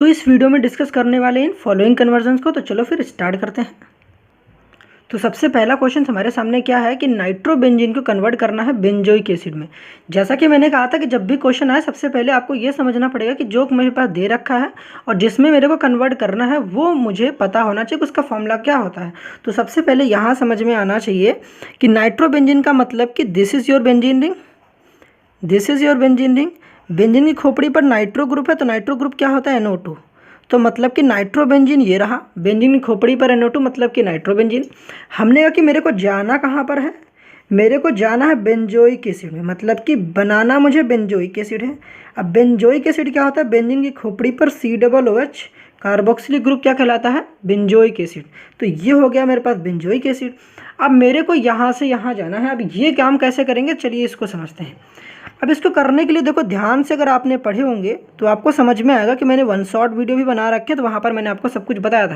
तो इस वीडियो में डिस्कस करने वाले इन फॉलोइंग कन्वर्जन्स को। तो चलो फिर स्टार्ट करते हैं। तो सबसे पहला क्वेश्चन हमारे सामने क्या है कि नाइट्रोबेंजीन को कन्वर्ट करना है बेंजोइक एसिड में। जैसा कि मैंने कहा था कि जब भी क्वेश्चन आए सबसे पहले आपको ये समझना पड़ेगा कि जो मेरे पास दे रखा है और जिसमें मेरे को कन्वर्ट करना है वो मुझे पता होना चाहिए कि उसका फॉर्मूला क्या होता है। तो सबसे पहले यहाँ समझ में आना चाहिए कि नाइट्रोबेंजीन का मतलब कि this is your benzene ring, this is your benzene ring. Benzene की खोपड़ी पर नाइट्रो ग्रुप है तो नाइट्रो ग्रुप क्या होता है NO2। तो मतलब कि नाइट्रोबेंजीन ये रहा, बेंजीन की खोपड़ी पर NO2 मतलब कि नाइट्रोबेंजीन। हमने कहा कि मेरे को जाना कहाँ पर है, मेरे को जाना है बेंजोइक एसिड में, मतलब कि बनाना मुझे बेंजोइक एसिड है। अब बेंजोइक एसिड क्या होता है, बेंजीन की खोपड़ी पर COOH कार्बोक्सिलिक ग्रुप क्या कहलाता है, बेंजोइक एसिड। तो ये हो गया मेरे पास बेंजोइक एसिड। अब मेरे को यहाँ से यहाँ जाना है। अब ये काम कैसे करेंगे, चलिए इसको समझते हैं। अब इसको करने के लिए देखो ध्यान से अगर आपने पढ़े होंगे तो आपको समझ में आएगा कि मैंने वन शॉट वीडियो भी बना रखे हैं, तो वहाँ पर मैंने आपको सब कुछ बताया था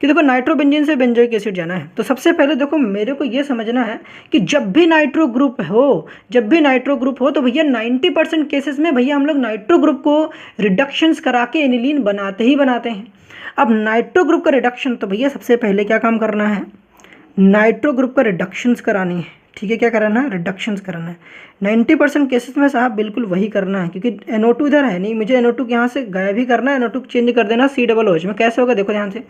कि देखो नाइट्रोबेंजीन से बेंजोइक एसिड जाना है। तो सबसे पहले देखो मेरे को ये समझना है कि जब भी नाइट्रो ग्रुप हो, जब भी नाइट्रो ग्रुप हो तो भैया 90% केसेस में भैया हम लोग नाइट्रो ग्रुप को रिडक्शंस करा के एनिलीन बनाते ही बनाते हैं। अब नाइट्रो ग्रुप का रिडक्शन, तो भैया सबसे पहले क्या काम करना है, नाइट्रो ग्रुप का रिडक्शंस करानी है। ठीक है, क्या कराना है, रिडक्शंस कराना है। 90% केसेस में साहब बिल्कुल वही करना है, क्योंकि NO2 इधर है नहीं, मुझे NO2 यहाँ से गायब ही करना है, NO2 चेंज कर देना COOH में। कैसे होगा देखो ध्यान से।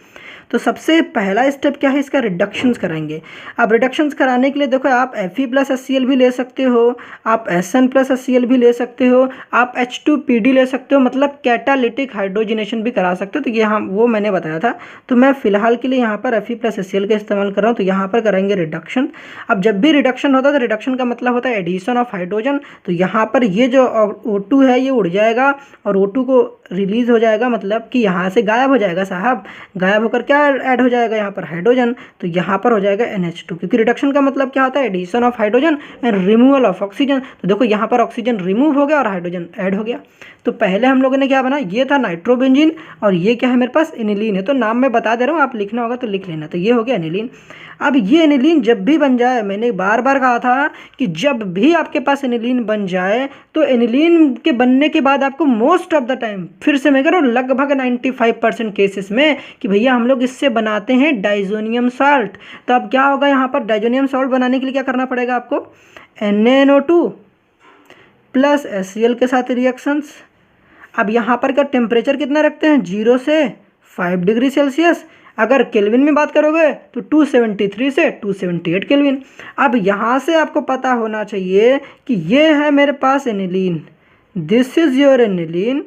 तो सबसे पहला स्टेप क्या है, इसका रिडक्शंस कराएंगे। अब रिडक्शंस कराने के लिए देखो आप Fe+HCl भी ले सकते हो, आप SN+HCl भी ले सकते हो, आप H2PD ले सकते हो, मतलब कैटालिटिक हाइड्रोजनेशन भी करा सकते हो। तो ये हम वो मैंने बताया था। तो मैं फिलहाल के लिए यहाँ पर Fe+HCl का इस्तेमाल कर रहा हूँ। तो यहाँ पर करेंगे रिडक्शन। अब जब भी रिडक्शन होता है तो रिडक्शन का मतलब होता है एडिशन ऑफ हाइड्रोजन। तो यहाँ पर ये जो O2 है ये उड़ जाएगा और O2 को रिलीज हो जाएगा, मतलब कि यहाँ से गायब हो जाएगा साहब। गायब होकर क्या ऐड हो जाएगा, यहाँ पर हाइड्रोजन। तो यहाँ पर हो जाएगा NH2, क्योंकि रिडक्शन का मतलब क्या होता है, addition of hydrogen and removal of oxygen. तो देखो यहाँ पर ऑक्सीजन रिमूव हो गया और हाइड्रोजन ऐड हो गया। तो पहले हम लोगों ने क्या बना, ये था नाइट्रोबेंजीन और ये क्या है मेरे पास, एनिलीन है। तो नाम मैं बता दे रहा हूँ, आप लिखना होगा तो लिख लेना। तो ये हो गया एनिलीन। अब ये एनिलीन जब भी बन जाए, मैंने बार बार कहा था कि जब भी आपके पास एनिलीन बन जाए तो एनिलीन के बनने के बाद आपको मोस्ट ऑफ द टाइम, फिर से मैं कह रहा हूँ लगभग 95% केसेस में, कि भैया हम लोग इससे बनाते हैं डाइजोनियम साल्ट। तो अब क्या होगा, यहाँ पर डाइजोनियम साल्ट बनाने के लिए क्या करना पड़ेगा आपको, NaNO2 प्लस HCl के साथ रिएक्शंस। अब यहाँ पर का टेम्परेचर कितना रखते हैं, 0 से 5 डिग्री सेल्सियस। अगर केल्विन में बात करोगे तो 273 से 278 केल्विन। अब यहाँ से आपको पता होना चाहिए कि ये है मेरे पास aniline, this is your aniline.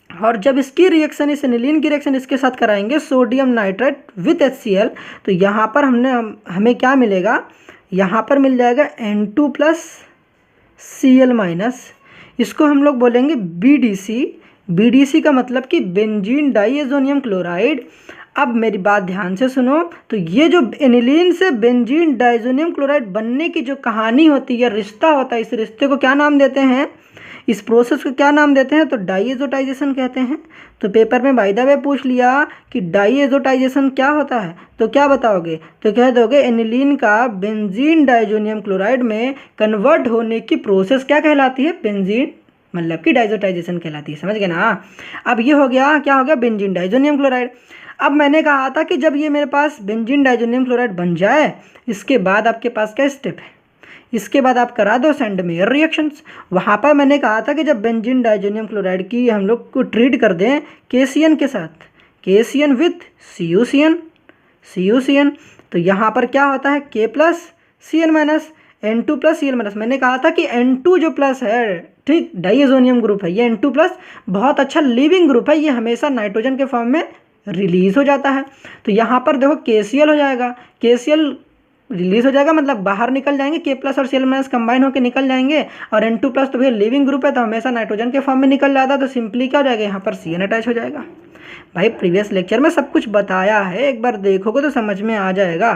और जब इसकी रिएक्शन, इस एनिलीन की रिएक्शन इसके साथ कराएंगे सोडियम नाइट्रेट विथ HCl, तो यहाँ पर हमें क्या मिलेगा, यहाँ पर मिल जाएगा N2 प्लस Cl-। इसको हम लोग बोलेंगे BDC। BDC का मतलब कि बेंजीन डाइएजोनियम क्लोराइड। अब मेरी बात ध्यान से सुनो, तो ये जो एनिलीन से बेंजीन डाइजोनियम क्लोराइड बनने की जो कहानी होती है, रिश्ता होता है, इस रिश्ते को क्या नाम देते हैं, इस प्रोसेस को क्या नाम देते हैं, तो डाइएजोटाइजेशन कहते हैं। तो पेपर में बाय द वे पूछ लिया कि डाइएजोटाइजेशन क्या होता है, तो क्या बताओगे, तो कह दोगे एनिलीन का बेंजीन डाइजोनियम क्लोराइड में कन्वर्ट होने की प्रोसेस क्या कहलाती है, बेंजीन मतलब कि डाइजोटाइजेशन कहलाती है। समझ गए ना। अब ये हो गया, क्या हो गया, बेंजीन डाइजोनियम क्लोराइड। अब मैंने कहा था कि जब ये मेरे पास बेंजीन डाइजोनियम क्लोराइड बन जाए, इसके बाद आपके पास क्या स्टेप है, इसके बाद आप करा दो सेंडमेयर रिएक्शंस। वहाँ पर मैंने कहा था कि जब बेंजीन डाइजोनियम क्लोराइड की हम लोग को ट्रीट कर दें KCN के साथ, KCN विथ CuCN, तो यहाँ पर क्या होता है K plus Cn minus N2 plus Cl minus. मैंने कहा था कि N2 जो प्लस है, ठीक, डाइएजोनियम ग्रुप है, ये N2 प्लस बहुत अच्छा लिविंग ग्रुप है, ये हमेशा नाइट्रोजन के फॉर्म में रिलीज हो जाता है। तो यहाँ पर देखो KCl हो जाएगा, KCl रिलीज हो जाएगा मतलब बाहर निकल जाएंगे, K प्लस और Cl माइनस कंबाइन होकर निकल जाएंगे, और N2 प्लस तो भैया लिविंग ग्रुप है तो हमेशा नाइट्रोजन के फॉर्म में निकल जाता है। तो सिंपली क्या हो जाएगा, यहाँ पर Cn अटैच हो जाएगा। भाई प्रीवियस लेक्चर में सब कुछ बताया है, एक बार देखोगे तो समझ में आ जाएगा।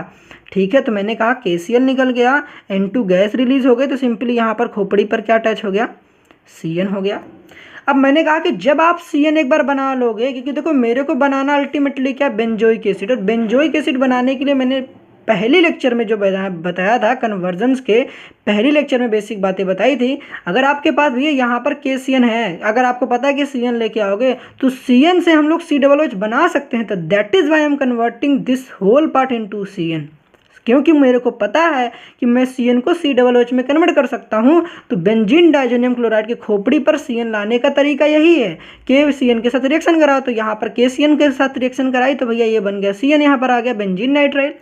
ठीक है, तो मैंने कहा KCl निकल गया, N2 गैस रिलीज हो गई, तो सिंपली यहाँ पर खोपड़ी पर क्या अटैच हो गया, Cn हो गया। अब मैंने कहा कि जब आप Cn एक बार बना लोगे, क्योंकि देखो मेरे को बनाना अल्टीमेटली क्या, बेंजोइक एसिड, और बेंजोइक एसिड बनाने के लिए मैंने पहले लेक्चर में जो बताया था कन्वर्जन्स के पहली लेक्चर में बेसिक बातें बताई थी। अगर आपके पास भैया यहाँ पर KCN है, अगर आपको पता है कि CN लेके आओगे तो CN से हम लोग COOH बना सकते हैं। तो that is why I am converting this whole part into CN, क्योंकि मेरे को पता है कि मैं CN को COOH में कन्वर्ट कर सकता हूँ। तो बेंजीन डाइजोनियम क्लोराइड की खोपड़ी पर CN लाने का तरीका यही है कि CN के साथ रिएक्शन कराओ। तो यहाँ पर KCN के साथ रिएक्शन कराई तो भैया ये बन गया CN, यहाँ पर आ गया बेंजीन नाइट्राइल।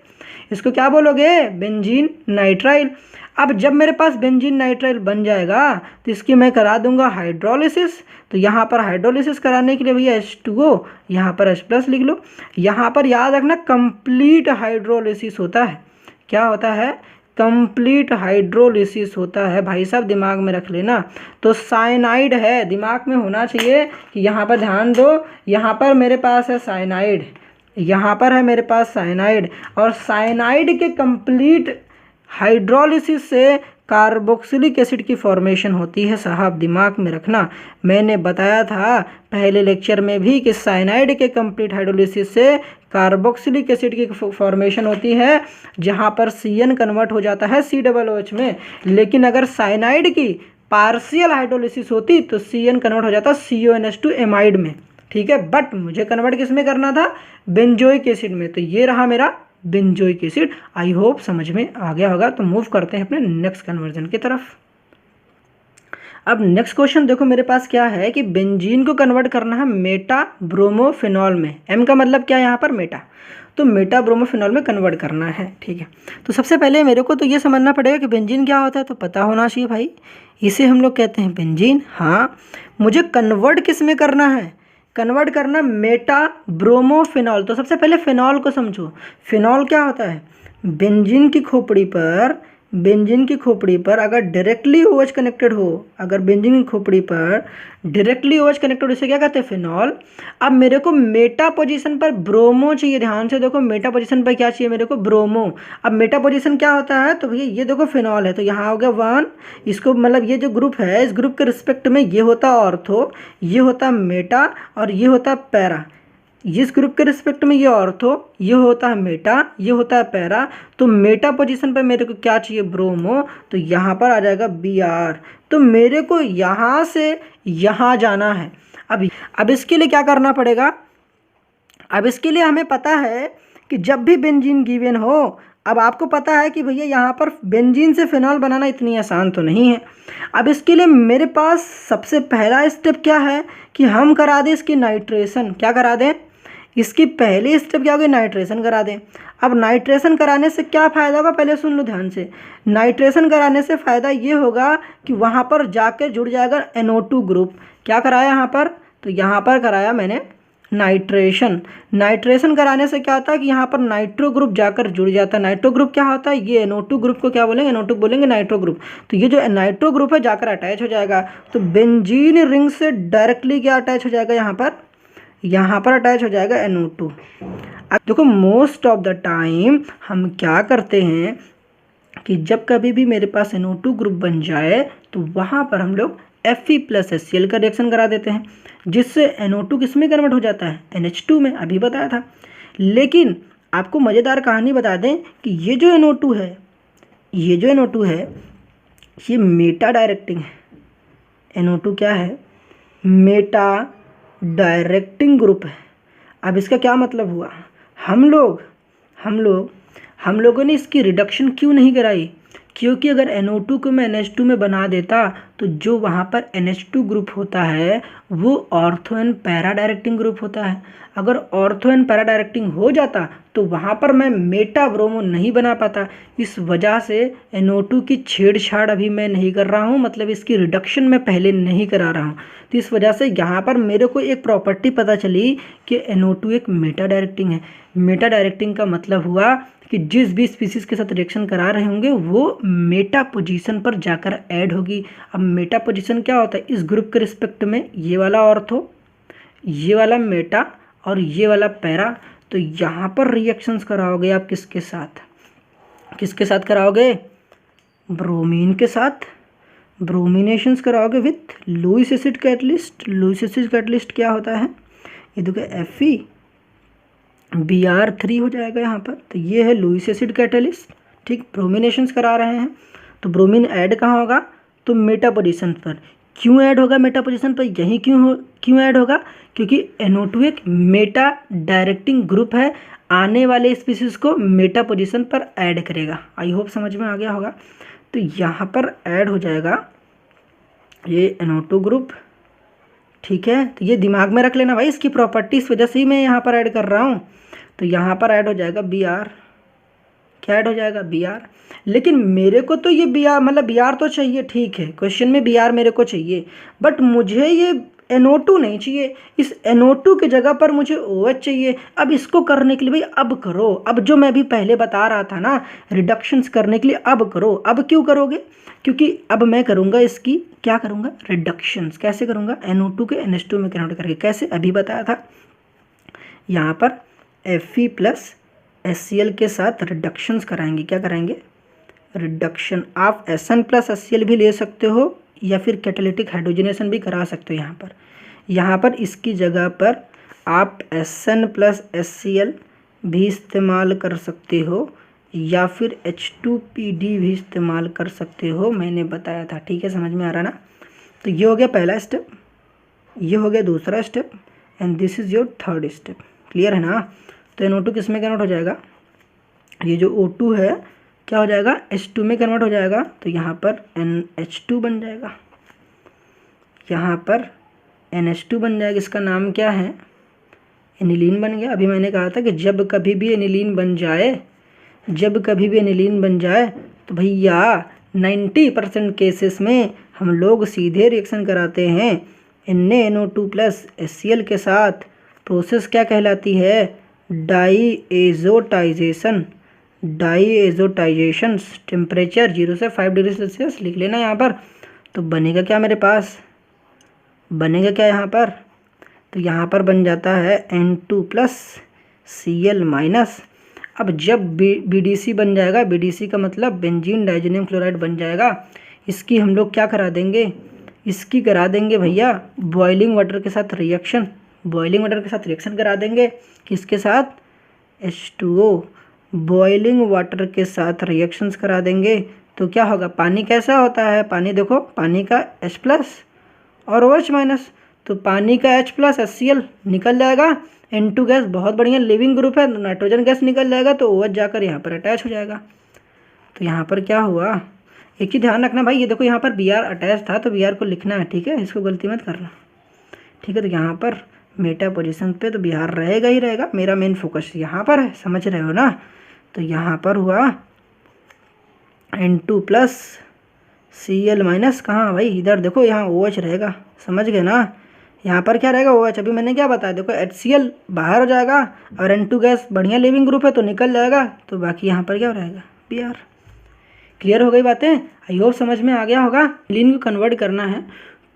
इसको क्या बोलोगे? Benzene nitrile. अब जब मेरे पास बेंजीन नाइट्राइल बन जाएगा तो इसकी मैं करा दूंगा हाइड्रोलिसिस। तो यहाँ पर हाइड्रोलिसिस कराने के लिए भैया H2O, यहाँ पर H+ लिख लो। यहाँ पर याद रखना कंप्लीट हाइड्रोलिसिस होता है। क्या होता है? कंप्लीट हाइड्रोलिसिस होता है भाई साहब, दिमाग में रख लेना। तो साइनाइड है, दिमाग में होना चाहिए कि यहाँ पर ध्यान दो, यहाँ पर मेरे पास है साइनाइड, यहाँ पर है मेरे पास साइनाइड, और साइनाइड के कंप्लीट हाइड्रोलिसिस से कार्बोक्सिलिक एसिड की फॉर्मेशन होती है साहब, दिमाग में रखना। मैंने बताया था पहले लेक्चर में भी कि साइनाइड के कंप्लीट हाइड्रोलिसिस से कार्बोक्सिलिक एसिड की फॉर्मेशन होती है, जहाँ पर CN कन्वर्ट हो जाता है COOH में। लेकिन अगर साइनाइड की पार्शियल हाइड्रोलिसिस होती तो CN कन्वर्ट हो जाता CONH2 एमाइड में, ठीक है। बट मुझे कन्वर्ट किस में करना था? बेंजोइक एसिड में। तो ये रहा मेरा बेंजोइक एसिड। आई होप समझ में आ गया होगा। तो मूव करते हैं अपने नेक्स्ट कन्वर्जन की तरफ। अब नेक्स्ट क्वेश्चन देखो मेरे पास क्या है कि बेंजीन को कन्वर्ट करना है मेटा ब्रोमोफिनॉल में। M का मतलब क्या है यहाँ पर? मेटा। तो मेटा ब्रोमोफिनॉल में कन्वर्ट करना है, ठीक है। तो सबसे पहले मेरे को तो ये समझना पड़ेगा कि बेंजीन क्या होता है, तो पता होना चाहिए भाई। इसे हम लोग कहते हैं बेंजीन। हाँ, मुझे कन्वर्ट किस में करना है? कन्वर्ट करना मेटा ब्रोमोफिनॉल। तो सबसे पहले फिनॉल को समझो। फिनॉल क्या होता है? बेंजीन की खोपड़ी पर अगर डायरेक्टली OH कनेक्टेड हो, अगर बेंजीन की खोपड़ी पर डायरेक्टली OH कनेक्टेड, इसे क्या कहते हैं? फिनॉल। अब मेरे को मेटा पोजीशन पर ब्रोमो चाहिए। ध्यान से देखो, मेटा पोजीशन पर क्या चाहिए मेरे को? ब्रोमो। अब मेटा पोजीशन क्या होता है? तो भैया ये देखो फिनॉल है, तो यहाँ हो गया 1। इसको मतलब ये जो ग्रुप है, इस ग्रुप के रिस्पेक्ट में ये होता ऑर्थो, ये होता मेटा, और ये होता पैरा। इस ग्रुप के रिस्पेक्ट में ये ऑर्थो, ये होता है मेटा, ये होता है पैरा। तो मेटा पोजीशन पर मेरे को क्या चाहिए? ब्रोमो। तो यहाँ पर आ जाएगा Br। तो मेरे को यहाँ से यहाँ जाना है। अब इसके लिए क्या करना पड़ेगा? अब इसके लिए हमें पता है कि जब भी बेंजीन गिवन हो, अब आपको पता है कि भैया यहाँ पर बेंजीन से फिनॉल बनाना इतनी आसान तो नहीं है। अब इसके लिए मेरे पास सबसे पहला स्टेप क्या है कि हम करा दें इसकी नाइट्रेशन। क्या करा दें? इसकी पहली स्टेप क्या होगी? नाइट्रेशन करा दें। अब नाइट्रेशन कराने से क्या फ़ायदा होगा? पहले सुन लो ध्यान से। नाइट्रेशन कराने से फ़ायदा ये होगा कि वहाँ पर जाकर जुड़ जाएगा NO2 ग्रुप। क्या कराया यहाँ पर? तो यहाँ पर कराया मैंने नाइट्रेशन। नाइट्रेशन कराने से क्या होता है कि यहाँ पर नाइट्रो ग्रुप जाकर जुड़ जाता है। नाइट्रो ग्रुप क्या होता है? ये NO2 ग्रुप को क्या बोलेंगे? NO2 बोलेंगे, नाइट्रो ग्रुप। तो ये जो नाइट्रो ग्रुप है जाकर अटैच हो जाएगा। तो बेंजीन रिंग से डायरेक्टली क्या अटैच हो जाएगा? यहाँ पर अटैच हो जाएगा NO2। अब देखो, मोस्ट ऑफ द टाइम हम क्या करते हैं कि जब कभी भी मेरे पास NO2 ग्रुप बन जाए तो वहाँ पर हम लोग Fe+HCl का रिएक्शन करा देते हैं, जिससे NO2 किस में कन्वर्ट हो जाता है? NH2 में। अभी बताया था। लेकिन आपको मज़ेदार कहानी बता दें कि ये जो NO2 है, ये मेटा डायरेक्टिंग है। NO2 क्या है? मेटा डायरेक्टिंग ग्रुप है। अब इसका क्या मतलब हुआ? हम लोगों ने इसकी रिडक्शन क्यों नहीं कराई? क्योंकि अगर NO2 को मैं NH2 में बना देता तो जो वहाँ पर NH2 ग्रुप होता है वो ortho and para directing group होता है। अगर ऑर्थो एंड पैरा डायरेक्टिंग हो जाता तो वहाँ पर मैं मेटा ब्रोमो नहीं बना पाता। इस वजह से NO2 की छेड़छाड़ अभी मैं नहीं कर रहा हूँ, मतलब इसकी रिडक्शन मैं पहले नहीं करा रहा हूँ। तो इस वजह से यहाँ पर मेरे को एक प्रॉपर्टी पता चली कि NO2 एक मेटा डायरेक्टिंग है। मेटा डायरेक्टिंग का मतलब हुआ कि जिस भी स्पीसीज़ के साथ रिएक्शन करा रहे होंगे वो मेटा पोजीशन पर जाकर ऐड होगी। अब मेटा पोजीशन क्या होता है? इस ग्रुप के रिस्पेक्ट में ये वाला ऑर्थो, ये वाला मेटा और ये वाला पैरा। तो यहाँ पर रिएक्शंस कराओगे आप किसके साथ कराओगे? ब्रोमीन के साथ। ब्रोमिनेशंस कराओगे with Lewis acid catalyst. Lewis acid catalyst क्या होता है? ये देखो Fe, Br3 हो जाएगा यहाँ पर। तो ये है लुईस एसिड कैटलिस्ट, ठीक, ब्रोमिनेशंस करा रहे हैं। तो ब्रोमीन ऐड कहाँ होगा, तो मेटा पोजीशन पर। क्यों ऐड होगा मेटा पोजीशन पर, यही क्यों ऐड होगा, क्योंकि NO2 एक मेटा डायरेक्टिंग ग्रुप है, आने वाले स्पीसीज को मेटा पोजीशन पर ऐड करेगा। आई होप समझ में आ गया होगा। तो यहाँ पर ऐड हो जाएगा ये NO2 ग्रुप, ठीक है। तो ये दिमाग में रख लेना भाई, इसकी प्रॉपर्टी इस वजह से ही मैं यहाँ पर ऐड कर रहा हूँ। तो यहाँ पर ऐड हो जाएगा Br, क्या ऐड हो जाएगा Br। लेकिन मेरे को तो ये Br मतलब Br तो चाहिए, ठीक है, क्वेश्चन में Br मेरे को चाहिए, बट मुझे ये NO2 नहीं चाहिए। इस NO2 की जगह पर मुझे OH चाहिए। अब इसको करने के लिए भाई अब करो, अब जो मैं भी पहले बता रहा था ना रिडक्शंस करने के लिए अब करो। अब क्यों करोगे, क्योंकि अब मैं करूँगा इसकी क्या करूँगा, रिडक्शंस। कैसे करूँगा, NO2 के NH2 में कन्वर्ट करके। कैसे, अभी बताया था। यहाँ पर Fe प्लस HCl के साथ रिडक्शंस कराएंगे। क्या कराएंगे, रिडक्शन। आप SN प्लस HCl भी ले सकते हो या फिर कैटालिटिक हाइड्रोजनेशन भी करा सकते हो। यहाँ पर इसकी जगह पर आप SN प्लस HCl भी इस्तेमाल कर सकते हो या फिर H2PD भी इस्तेमाल कर सकते हो, मैंने बताया था, ठीक है, समझ में आ रहा ना। तो ये हो गया पहला स्टेप, ये हो गया दूसरा step, and this is your third step. Clear है ना। तो NO2 किस में कन्वर्ट हो जाएगा, ये जो O2 है क्या हो जाएगा, H2 में कन्वर्ट हो जाएगा। तो यहाँ पर NH2 बन जाएगा, यहाँ पर NH2 बन जाएगा। इसका नाम क्या है, एनिलीन बन गया। अभी मैंने कहा था कि जब कभी भी एनिलीन बन जाए तो भैया 90% केसेस में हम लोग सीधे रिएक्शन कराते हैं NaNO2 प्लस HCl के साथ। प्रोसेस क्या कहलाती है, डाईएजोटाइजेशन। टेम्परेचर 0 से 5 डिग्री सेल्सियस लिख लेना यहाँ पर। तो बनेगा क्या मेरे पास, बनेगा क्या यहाँ पर, तो यहाँ पर बन जाता है N2 प्लस Cl माइनस। अब जब BDC बन जाएगा, BDC का मतलब बेंजीन डाइजेनियम क्लोराइड बन जाएगा। इसकी हम लोग क्या करा देंगे, इसकी करा देंगे भैया बॉइलिंग वाटर के साथ रिएक्शन। बॉइलिंग वाटर के साथ रिएक्शन करा देंगे, किसके साथ, H2O। बॉइलिंग वाटर के साथ रिएक्शंस करा देंगे तो क्या होगा, पानी कैसा होता है, पानी देखो, पानी का H प्लस और OH माइनस। तो पानी का H प्लस HCl निकल जाएगा, N2 गैस बहुत बढ़िया लिविंग ग्रुप है, नाइट्रोजन गैस निकल जाएगा, तो OH जाकर यहाँ पर अटैच हो जाएगा। तो यहाँ पर क्या हुआ, एक चीज़ ध्यान रखना भाई, ये देखो यहाँ पर Br अटैच था तो Br को लिखना है, ठीक है, इसको गलती मत करना, ठीक है। तो यहाँ पर मेटा पोजीशन पे तो Br रहेगा ही रहेगा, मेरा मेन फोकस यहाँ पर है, समझ रहे हो ना। तो यहाँ पर हुआ N2 प्लस Cl माइनस, कहाँ भाई, इधर देखो, यहाँ OH रहेगा, समझ गए ना। यहाँ पर क्या रहेगा, OH। अभी मैंने क्या बताया, देखो HCl बाहर हो जाएगा और N2 गैस बढ़िया लिविंग ग्रुप है तो निकल जाएगा, तो बाकी यहाँ पर क्या रहेगा, Br। क्लियर हो गई बातें, आई होप समझ में आ गया होगा। एनिलीन को कन्वर्ट करना है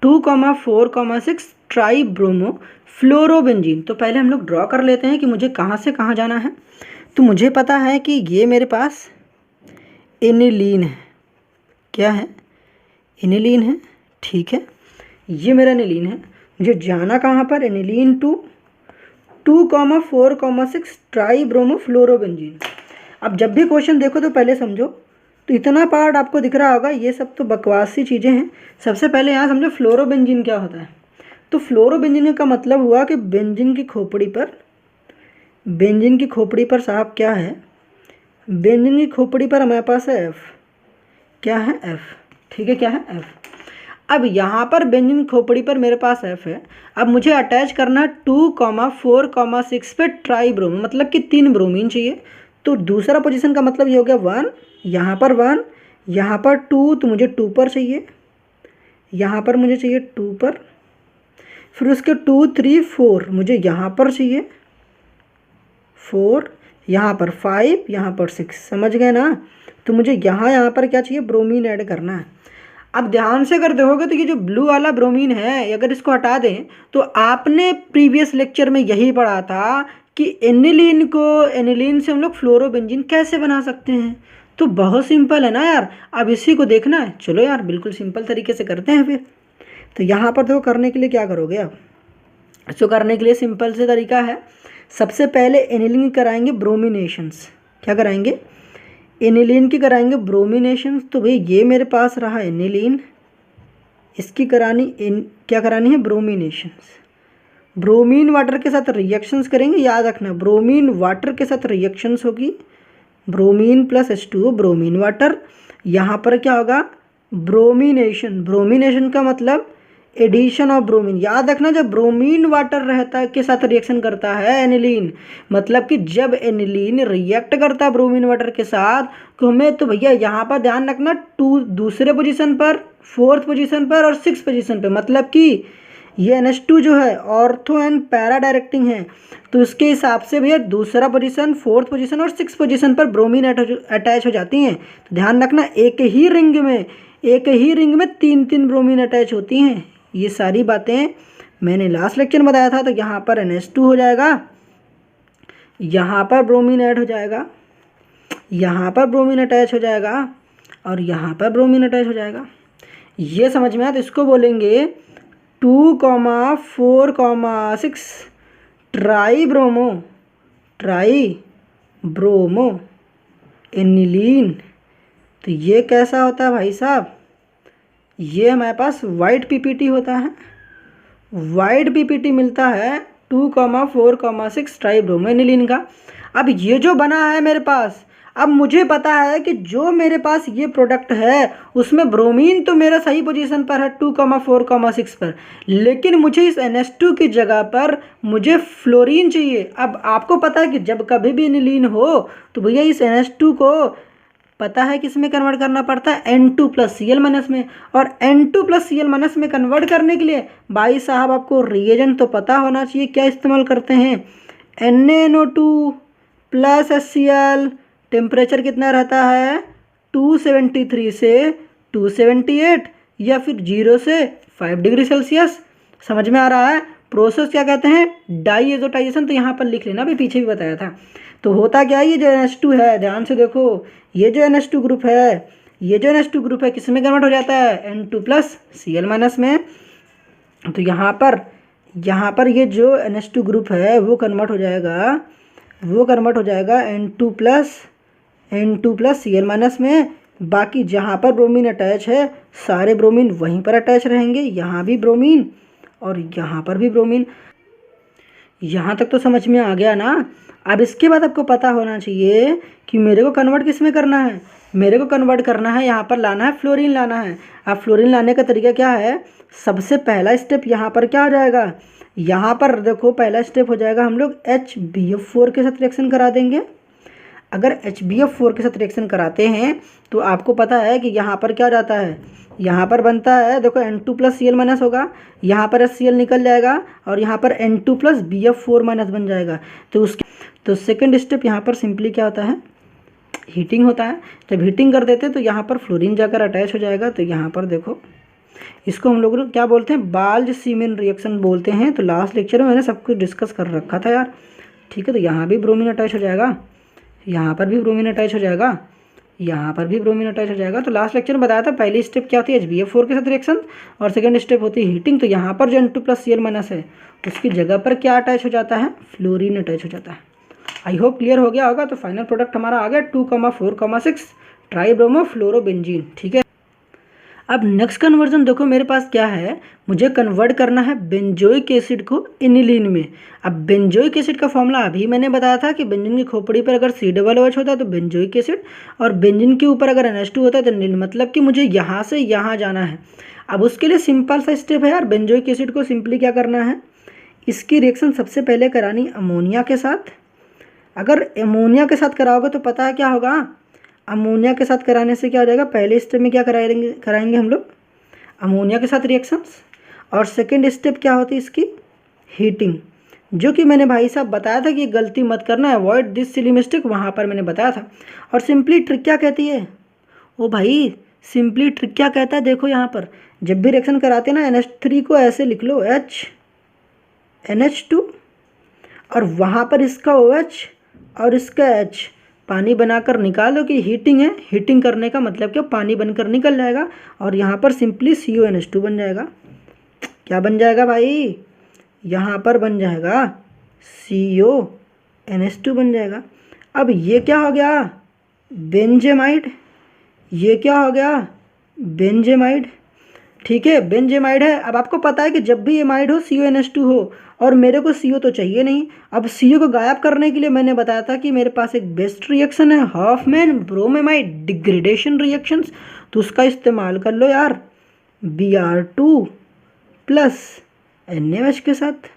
2,4,6 ट्राई ब्रोमो फ्लोरोबेंजीन। तो पहले हम लोग ड्रॉ कर लेते हैं कि मुझे कहाँ से कहाँ जाना है। तो मुझे पता है कि ये मेरे पास एनिलीन है, क्या है, एनिलीन है, ठीक है, ये मेरा एनिलीन है। मुझे जाना कहाँ पर, aniline to 2,4,6 tribromo fluorobenzene. अब जब भी क्वेश्चन देखो तो पहले समझो, तो इतना पार्ट आपको दिख रहा होगा, ये सब तो बकवासी चीज़ें हैं। सबसे पहले यहाँ समझो फ्लोरोबेंजीन क्या होता है। तो फ्लोरोबेंजीन का मतलब हुआ कि बेंजीन की खोपड़ी पर साहब क्या है, बेंजीन की खोपड़ी पर हमारे पास है F, क्या है, F, ठीक है, क्या है, F। अब यहाँ पर बेंजीन खोपड़ी पर मेरे पास F है। अब मुझे अटैच करना 2,4,6 पे ट्राई ब्रोमो, मतलब कि 3 ब्रोमीन चाहिए। तो दूसरा पोजीशन का मतलब ये हो गया 1, यहाँ पर 1, यहाँ पर 2, तो मुझे 2 पर चाहिए, यहाँ पर मुझे चाहिए 2 पर, फिर उसके 2, 3, 4 मुझे यहाँ पर चाहिए 4, यहाँ पर 5, यहाँ पर 6, समझ गए ना। तो मुझे यहाँ पर क्या चाहिए, ब्रोमीन ऐड करना है। अब ध्यान से अगर देखोगे तो ये जो ब्लू वाला ब्रोमीन है, अगर इसको हटा दें तो आपने प्रीवियस लेक्चर में यही पढ़ा था कि एनिलीन से हम लोग फ्लोरोबेंजीन कैसे बना सकते हैं। तो बहुत सिंपल है ना यार, अब इसी को देखना है। चलो यार बिल्कुल सिंपल तरीके से करते हैं फिर। तो यहाँ पर देखो, करने के लिए क्या करोगे, अब इसको करने के लिए सिंपल से तरीका है, सबसे पहले एनिलीन कराएंगे ब्रोमिनेशंस। क्या कराएंगे? एनिलीन की कराएंगे ब्रोमिनेशंस। तो भाई ये मेरे पास रहा एनिलीन, इसकी क्या करानी है? ब्रोमिनेशंस। ब्रोमीन वाटर के साथ रिएक्शंस करेंगे, याद रखना ब्रोमीन वाटर के साथ रिएक्शंस होगी, bromine plus H2O bromine water. यहाँ पर क्या होगा? ब्रोमिनेशन। ब्रोमिनेशन का मतलब एडिशन ऑफ ब्रोमीन। याद रखना जब ब्रोमीन वाटर रहता है के साथ रिएक्शन करता है एनिलीन, मतलब कि जब एनिलीन रिएक्ट करता है ब्रोमीन वाटर के साथ तो हमें, तो भैया यहाँ पर ध्यान रखना दूसरे पोजीशन पर, फोर्थ पोजीशन पर और सिक्स पोजीशन पर, मतलब कि ये NH2 जो है ऑर्थो एंड पैरा डायरेक्टिंग है, तो इसके हिसाब से भैया दूसरा पोजीशन, फोर्थ पोजीशन और सिक्स पोजीशन पर ब्रोमीन अटैच हो जाती हैं। तो ध्यान रखना एक ही रिंग में तीन तीन ब्रोमीन अटैच होती हैं। ये सारी बातें मैंने लास्ट लेक्चर में बताया था। तो यहाँ पर NH2 हो जाएगा, यहाँ पर ब्रोमीन ऐड हो जाएगा, यहाँ पर ब्रोमीन अटैच हो जाएगा और यहाँ पर ब्रोमीन अटैच हो जाएगा। ये समझ में आया? तो इसको बोलेंगे 2,4,6 ट्राई ब्रोमो एनिलीन। तो ये कैसा होता है भाई साहब? ये हमारे पास वाइट PPT होता है, वाइट PPT मिलता है 2,4,6 ट्राई ब्रोमो एनिलीन का। अब ये जो बना है मेरे पास, अब मुझे पता है कि जो मेरे पास ये प्रोडक्ट है उसमें ब्रोमीन तो मेरा सही पोजीशन पर है 2,4,6 पर, लेकिन मुझे इस NH2 की जगह पर मुझे फ्लोरीन चाहिए। अब आपको पता है कि जब कभी भी एनिलीन हो तो भैया इस NH2 को पता है किस में कन्वर्ट करना पड़ता है? N2 प्लस Cl माइनस में। और N2 प्लस Cl माइनस में कन्वर्ट करने के लिए भाई साहब आपको रिएजेंट तो पता होना चाहिए। क्या इस्तेमाल करते हैं? NaNO2 plus HCl। टेम्परेचर कितना रहता है? 273 से 278 या फिर 0 से 5 डिग्री सेल्सियस। समझ में आ रहा है? प्रोसेस क्या कहते हैं? डाईएजोटाइजेशन। तो यहाँ पर लिख लेना, अभी पीछे भी बताया था। तो होता क्या है, ये जो NH2 है, ध्यान से देखो, ये जो NH2 ग्रुप है, ये जो NH2 ग्रुप है किस में कन्वर्ट हो जाता है? N2 प्लस Cl माइनस में। तो यहाँ पर ये जो NH2 ग्रुप है वो कन्वर्ट हो जाएगा N2 प्लस Cl माइनस में। बाकी जहाँ पर ब्रोमीन अटैच है सारे ब्रोमीन वहीं पर अटैच रहेंगे, यहाँ भी ब्रोमीन और यहाँ पर भी ब्रोमीन। यहाँ तक तो समझ में आ गया ना? अब इसके बाद आपको पता होना चाहिए कि मेरे को कन्वर्ट किस में करना है। मेरे को कन्वर्ट करना है, यहाँ पर लाना है फ्लोरीन लाना है। अब फ्लोरीन लाने का तरीका क्या है? सबसे पहला स्टेप यहाँ पर क्या हो जाएगा? यहाँ पर देखो पहला स्टेप हो जाएगा, हम लोग HbF4 के साथ रिएक्शन करा देंगे। अगर HbF4 के साथ रिएक्शन कराते हैं तो आपको पता है कि यहाँ पर क्या हो जाता है? यहाँ पर बनता है, देखो N2 प्लस Cl माइनस होगा, यहाँ पर HCl निकल जाएगा और यहाँ पर N2 प्लस BF4 माइनस बन जाएगा। तो सेकंड स्टेप यहाँ पर सिंपली क्या होता है? हीटिंग होता है। जब हीटिंग कर देते हैं तो यहाँ पर फ्लोरीन जाकर अटैच हो जाएगा। तो यहाँ पर देखो, इसको हम लोग क्या बोलते हैं? बाल्ज सीमेन रिएक्शन बोलते हैं। तो लास्ट लेक्चर में मैंने सब कुछ डिस्कस कर रखा था यार, ठीक है। तो यहाँ भी ब्रोमीन अटैच हो जाएगा, यहाँ पर भी ब्रोमीन अटैच हो जाएगा, यहाँ पर भी ब्रोमीन अटैच हो जाएगा। तो लास्ट लेक्चर में बताया था पहली स्टेप क्या होती है? HbF4 के साथ रिएक्शन और सेकंड स्टेप होती है हीटिंग। तो यहाँ पर जो N2 प्लस Cl माइनस है उसकी जगह पर क्या अटैच हो जाता है? फ्लोरीन अटैच हो जाता है। आई होप क्लियर हो गया होगा। तो फाइनल प्रोडक्ट हमारा आ गया 2,4,6 ट्राईब्रोमो फ्लोरोबेंजीन, ठीक है। अब नेक्स्ट कन्वर्जन देखो मेरे पास क्या है, मुझे कन्वर्ट करना है बेंजोइक एसिड को एनिलीन में। अब बेंजोइक एसिड का फॉर्मूला अभी मैंने बताया था कि बेंजीन की खोपड़ी पर अगर COOH होता है तो बेंजोइक एसिड, और बेंजीन के ऊपर अगर NH2 होता है तो एनिलीन। मतलब कि मुझे यहाँ से यहाँ जाना है। अब उसके लिए सिंपल सा स्टेप है यार, बेंजोइक एसिड को सिंपली क्या करना है? इसकी रिएक्शन सबसे पहले करानी अमोनिया के साथ। अगर अमोनिया के साथ कराओगे तो पता है क्या होगा? अमोनिया के साथ कराने से क्या हो जाएगा? पहले स्टेप में क्या कराएंगे हम लोग? अमोनिया के साथ रिएक्शंस। और सेकंड स्टेप क्या होती है इसकी? हीटिंग, जो कि मैंने भाई साहब बताया था कि ये गलती मत करना, अवॉइड दिस सिली मिस्टेक, वहाँ पर मैंने बताया था। और सिंपली ट्रिक क्या कहती है? ओ भाई सिंपली ट्रिक क्या कहता है? देखो यहाँ पर जब भी रिएक्शन कराते हैं ना, NH3 को ऐसे लिख लो NH2 और वहाँ पर इसका OH और इसका H, पानी बनाकर निकालो कि हीटिंग है। हीटिंग करने का मतलब क्या? पानी बनकर निकल जाएगा और यहाँ पर सिंपली CONH2 बन जाएगा। क्या बन जाएगा भाई? यहाँ पर बन जाएगा CONH2 बन जाएगा। अब ये क्या हो गया, बेंजेमाइड, ये क्या हो गया, बेंजेमाइड। ठीक है, बेंजेमाइड है। अब आपको पता है कि जब भी एमाइड हो CONH2 हो, और मेरे को CO तो चाहिए नहीं। अब CO को गायब करने के लिए मैंने बताया था कि मेरे पास एक बेस्ट रिएक्शन है, हॉफमैन ब्रोमेमाइड डिग्रेडेशन रिएक्शंस, तो उसका इस्तेमाल कर लो यार, Br2 प्लस NaOH के साथ।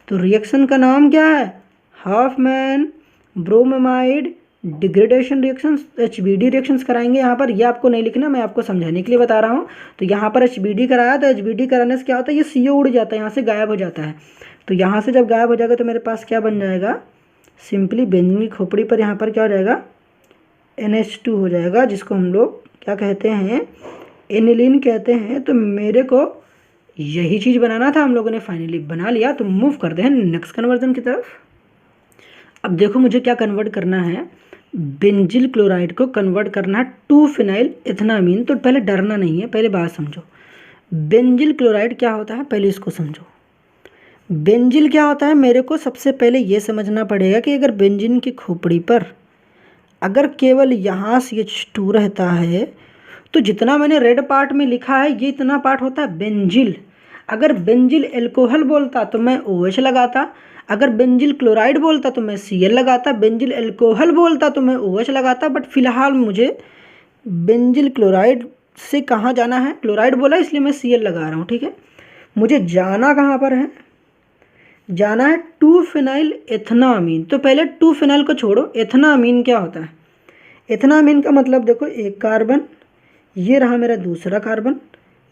तो रिएक्शन का नाम क्या है, Hofmann bromamide degradation reactions, HBD reactions कराएंगे यहाँ पर। ये आपको नहीं लिखना, मैं आपको समझाने के लिए बता रहा हूँ। तो यहाँ पर HBD कराया, तो HBD कराने से क्या होता है, ये CO उड़ जाता है, यहाँ से गायब हो जाता है। तो यहाँ से जब गायब हो जाएगा तो मेरे पास क्या बन जाएगा, सिंपली बेंजीन की खोपड़ी पर यहाँ पर क्या हो जाएगा, NH2 हो जाएगा, जिसको हम लोग क्या कहते हैं, एनिलीन कहते हैं। तो मेरे को यही चीज़ बनाना था, हम लोगों ने फाइनली बना लिया। तो मूव करते हैं नेक्स्ट कन्वर्जन की तरफ। अब देखो मुझे क्या कन्वर्ट करना है, बेंजिल क्लोराइड को कन्वर्ट करना है 2 फिनाइल एथनामीन। तो पहले डरना नहीं है, पहले बात समझो, बेंजिल क्लोराइड क्या होता है, पहले इसको समझो। बेंजिल क्या होता है, मेरे को सबसे पहले ये समझना पड़ेगा कि अगर बेंजीन की खोपड़ी पर अगर केवल यहाँ CH2 रहता है, तो जितना मैंने रेड पार्ट में लिखा है ये इतना पार्ट होता है बेंजिल। अगर बेंजिल एल्कोहल बोलता तो मैं OH लगाता, अगर बेंजिल क्लोराइड बोलता तो मैं Cl लगाता, बेंजिल एल्कोहल बोलता तो मैं OH लगाता। बट फिलहाल मुझे बेंजिल क्लोराइड से कहाँ जाना है, क्लोराइड बोला इसलिए मैं Cl लगा रहा हूँ। ठीक है, मुझे जाना कहाँ पर है, जाना है 2 फिनाइल एथनामीन। तो पहले 2 फिनाइल को छोड़ो, एथनामीन क्या होता है, एथनामीन का मतलब देखो, एक कार्बन, ये रहा मेरा दूसरा कार्बन,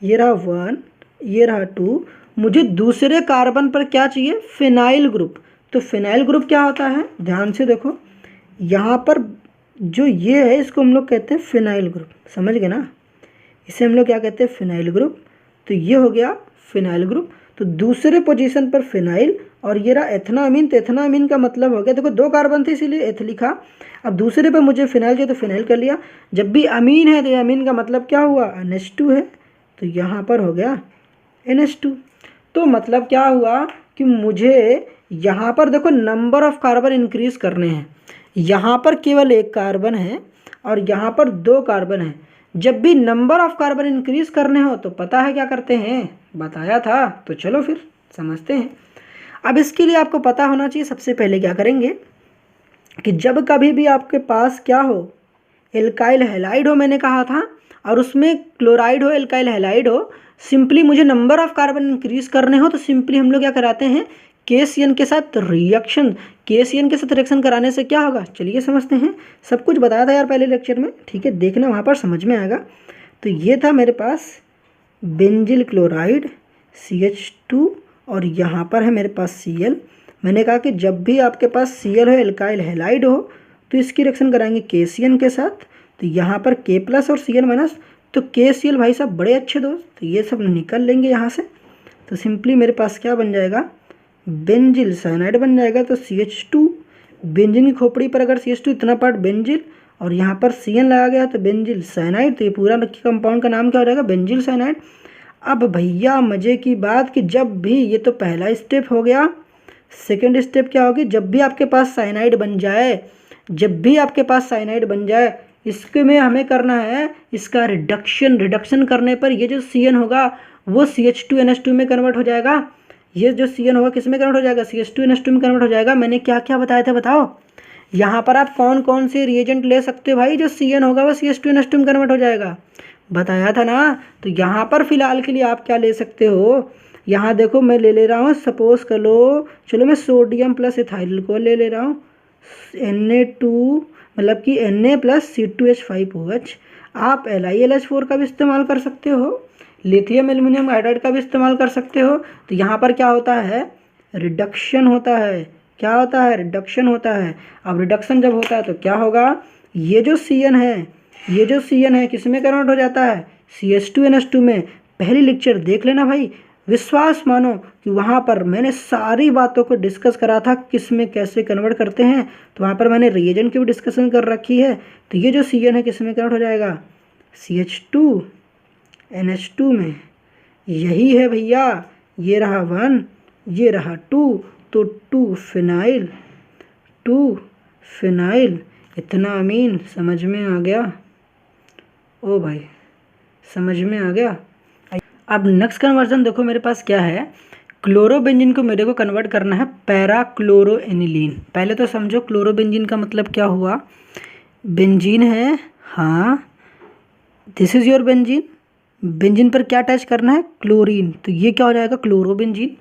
ये रहा 1, ये रहा 2। मुझे दूसरे कार्बन पर क्या चाहिए, फिनाइल ग्रुप। तो फिनाइल ग्रुप क्या होता है, ध्यान से देखो, यहाँ पर जो ये है इसको हम लोग कहते हैं फिनाइल ग्रुप, समझ गए ना, इसे हम लोग क्या कहते हैं, फिनाइल ग्रुप। तो ये हो गया फिनाइल ग्रुप। तो दूसरे पोजीशन पर फिनाइल, और ये रहा एथनामीन। तो एथनामीन का मतलब हो गया, देखो 2 कार्बन थे इसीलिए एथ लिखा। अब दूसरे पे मुझे फिनाइल चाहिए तो फिनाइल कर लिया। जब भी अमीन है तो अमीन का मतलब क्या हुआ, NH2 है, तो यहाँ पर हो गया NH2। तो मतलब क्या हुआ कि मुझे यहाँ पर देखो नंबर ऑफ कार्बन इंक्रीज करने हैं। यहाँ पर केवल 1 कार्बन है और यहाँ पर 2 कार्बन है। जब भी नंबर ऑफ कार्बन इंक्रीज करने हो तो पता है क्या करते हैं, बताया था। तो चलो फिर समझते हैं। अब इसके लिए आपको पता होना चाहिए, सबसे पहले क्या करेंगे कि जब कभी भी आपके पास क्या हो, एल्काइल हैलाइड हो, मैंने कहा था, और उसमें क्लोराइड हो, एल्काइल हैलाइड हो, सिंपली मुझे नंबर ऑफ कार्बन इंक्रीज करने हो तो सिंपली हम लोग क्या कराते हैं, KCN के साथ रिएक्शन। KCN के साथ रिएक्शन कराने से क्या होगा, चलिए समझते हैं। सब कुछ बताया था यार पहले लेक्चर में, ठीक है, देखना वहाँ पर समझ में आएगा। तो ये था मेरे पास बेंजिल क्लोराइड CH2, और यहाँ पर है मेरे पास Cl। मैंने कहा कि जब भी आपके पास Cl हो, एल्काइल हैलाइड हो, तो इसकी रिएक्शन कराएंगे KCN के साथ। तो यहाँ पर K+ और Cl माइनस, तो KCl भाई साहब बड़े अच्छे दोस्त, तो ये सब निकल लेंगे यहाँ से। तो सिंपली मेरे पास क्या बन जाएगा, बेंजिल साइनाइड बन जाएगा। तो CH2, बेंजीन की खोपड़ी पर अगर CH2 इतना पार्ट बेंजिल और यहाँ पर Cn लगा गया तो बेंजिल साइनाइड। तो ये पूरा कंपाउंड का नाम क्या हो जाएगा, बेंजिल साइनाइड। अब भैया मज़े की बात कि जब भी, ये तो पहला स्टेप हो गया, सेकेंड स्टेप क्या होगी, जब भी आपके पास साइनाइड बन जाए, जब भी आपके पास साइनाइड बन जाए, इसके में हमें करना है इसका रिडक्शन। रिडक्शन करने पर ये जो Cn होगा वो CH2NH2 में कन्वर्ट हो जाएगा। ये जो Cn होगा किस में कन्वर्ट हो जाएगा, CH2NH2 में कन्वर्ट हो जाएगा। मैंने क्या क्या बताया था बताओ, यहाँ पर आप कौन कौन से रिएजेंट ले सकते हो भाई, जो Cn होगा वो CH2NH2 में कन्वर्ट हो जाएगा, बताया था ना। तो यहाँ पर फिलहाल के लिए आप क्या ले सकते हो, यहाँ देखो मैं ले रहा हूँ, सपोज कर लो, चलो मैं सोडियम प्लस इथाइल को ले रहा हूँ, Na2 मतलब कि Na+C2H5OH। आप LiLH4 का भी इस्तेमाल कर सकते हो, लिथियम एल्यूमिनियम हाइड्राइड का भी इस्तेमाल कर सकते हो। तो यहाँ पर क्या होता है, रिडक्शन होता है। क्या होता है, रिडक्शन होता है। अब रिडक्शन जब होता है तो क्या होगा, ये जो Cn है, ये जो Cn है किस में कन्वर्ट हो जाता है, CH2NH2 में। पहली लेक्चर देख लेना भाई, विश्वास मानो कि वहाँ पर मैंने सारी बातों को डिस्कस करा था, किस में कैसे कन्वर्ट करते हैं। तो वहाँ पर मैंने रिएजेंट की भी डिस्कशन कर रखी है। तो ये जो Cn है किस में कन्वर्ट हो जाएगा, CH2NH2 में। यही है भैया, ये रहा 1 ये रहा 2, तो 2 फिनाइल, इतना अमीन, समझ में आ गया? ओ भाई समझ में आ गया। अब नेक्स्ट कन्वर्जन देखो मेरे पास क्या है, क्लोरोबेंजीन को मेरे को कन्वर्ट करना है पैरा क्लोरोएनिलीन। पहले तो समझो क्लोरोबेंजीन का मतलब क्या हुआ, बेंजीन है, हाँ this is your benzene, benzene पर क्या अटैच करना है, क्लोरीन, तो ये क्या हो जाएगा क्लोरोबेंजीन।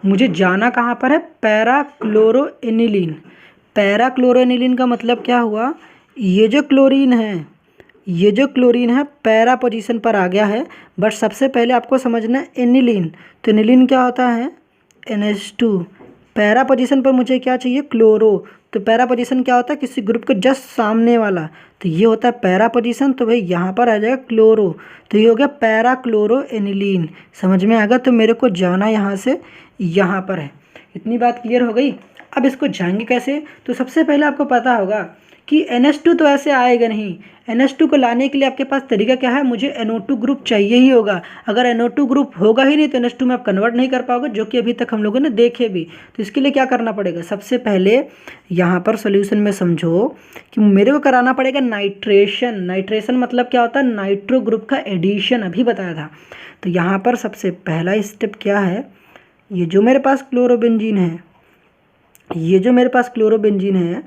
मुझे जाना कहाँ पर है, पैरा क्लोरोएनिलीन। पैरा क्लोरोएनिलीन का मतलब क्या हुआ, ये जो क्लोरीन है पैरा पोजीशन पर आ गया है। बट सबसे पहले आपको समझना है एनिलीन, तो एनिलीन क्या होता है, NH2। पैरा पोजीशन पर मुझे क्या चाहिए, क्लोरो, तो पैरा पोजीशन क्या होता है, किसी ग्रुप के जस्ट सामने वाला, तो ये होता है पैरा पोजीशन। तो भाई यहाँ पर आ जाएगा क्लोरो, तो ये हो गया पैरा क्लोरो एनिलीन। समझ में आ गया? तो मेरे को जाना यहाँ से यहाँ पर है। इतनी बात क्लियर हो गई। अब इसको जाएंगे कैसे, तो सबसे पहले आपको पता होगा कि NH2 तो ऐसे आएगा नहीं। NH2 को लाने के लिए आपके पास तरीका क्या है, मुझे NO2 ग्रुप चाहिए ही होगा। अगर NO2 ग्रुप होगा ही नहीं तो NH2 में आप कन्वर्ट नहीं कर पाओगे, जो कि अभी तक हम लोगों ने देखे भी। तो इसके लिए क्या करना पड़ेगा, सबसे पहले यहाँ पर सोल्यूशन में समझो कि मेरे को कराना पड़ेगा नाइट्रेशन। नाइट्रेशन मतलब क्या होता है, नाइट्रो ग्रुप का एडिशन, अभी बताया था। तो यहाँ पर सबसे पहला स्टेप क्या है, ये जो मेरे पास क्लोरोबेंजीन है,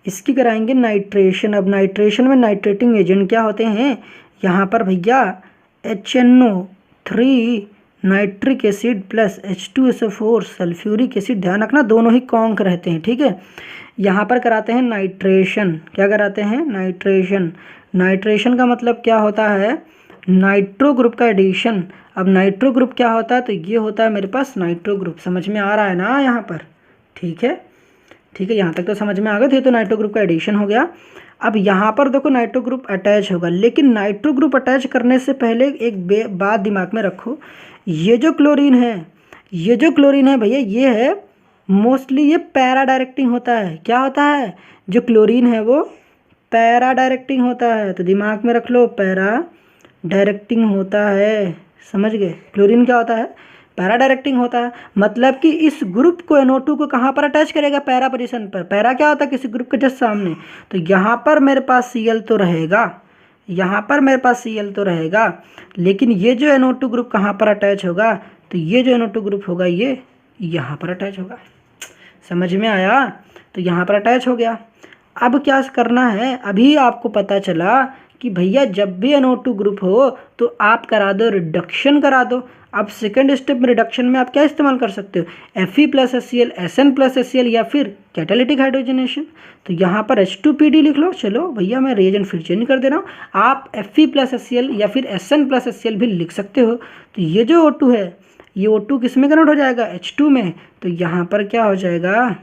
इसकी कराएंगे नाइट्रेशन। अब नाइट्रेशन में नाइट्रेटिंग एजेंट क्या होते हैं, यहाँ पर भैया HNO3 nitric acid plus H2SO4 sulphuric acid, ध्यान रखना दोनों ही कॉन्क रहते हैं, ठीक है। यहाँ पर कराते हैं नाइट्रेशन, क्या कराते हैं, नाइट्रेशन। नाइट्रेशन का मतलब क्या होता है, नाइट्रो ग्रुप का एडिशन। अब नाइट्रो ग्रुप क्या होता है, तो ये होता है मेरे पास नाइट्रो ग्रुप। समझ में आ रहा है ना यहाँ पर, ठीक है यहाँ तक तो समझ में आ गया। तो नाइट्रो ग्रुप का एडिशन हो गया। अब यहाँ पर देखो नाइट्रो ग्रुप अटैच होगा, लेकिन नाइट्रो ग्रुप अटैच करने से पहले एक बात दिमाग में रखो, ये जो क्लोरीन है भैया, ये है मोस्टली ये पैरा डायरेक्टिंग होता है। क्या होता है, जो क्लोरीन है वो पैरा डायरेक्टिंग होता है, तो दिमाग में रख लो पैरा डायरेक्टिंग होता है। समझ गए, क्लोरीन क्या होता है, पैरा डायरेक्टिंग होता है। मतलब कि इस ग्रुप को NO2 को कहाँ पर अटैच करेगा, पैरा पोजीशन पर। पैरा क्या होता है, किसी ग्रुप के जस्ट सामने। तो यहाँ पर मेरे पास Cl तो रहेगा, लेकिन ये जो NO2 ग्रुप कहाँ पर अटैच होगा, तो ये जो NO2 ग्रुप होगा ये यहाँ पर अटैच होगा। समझ में आया? तो यहाँ पर अटैच हो गया। अब क्या करना है, अभी आपको पता चला कि भैया जब भी NO2 ग्रुप हो तो आप करा दो रिडक्शन करा दो। अब सेकंड स्टेप में रिडक्शन में आप क्या इस्तेमाल कर सकते हो, Fe+HCl, SN+HCl या फिर कैटालिटिक हाइड्रोजनेशन। तो यहाँ पर H2PD लिख लो। चलो भैया मैं रिएजेंट फिर चेंज कर दे रहा हूँ, आप Fe+HCl या फिर SN+HCl भी लिख सकते हो। तो ये जो O2 है, ये O2 किस में कन्वर्ट हो जाएगा, H2 में। तो यहाँ पर क्या हो जाएगा,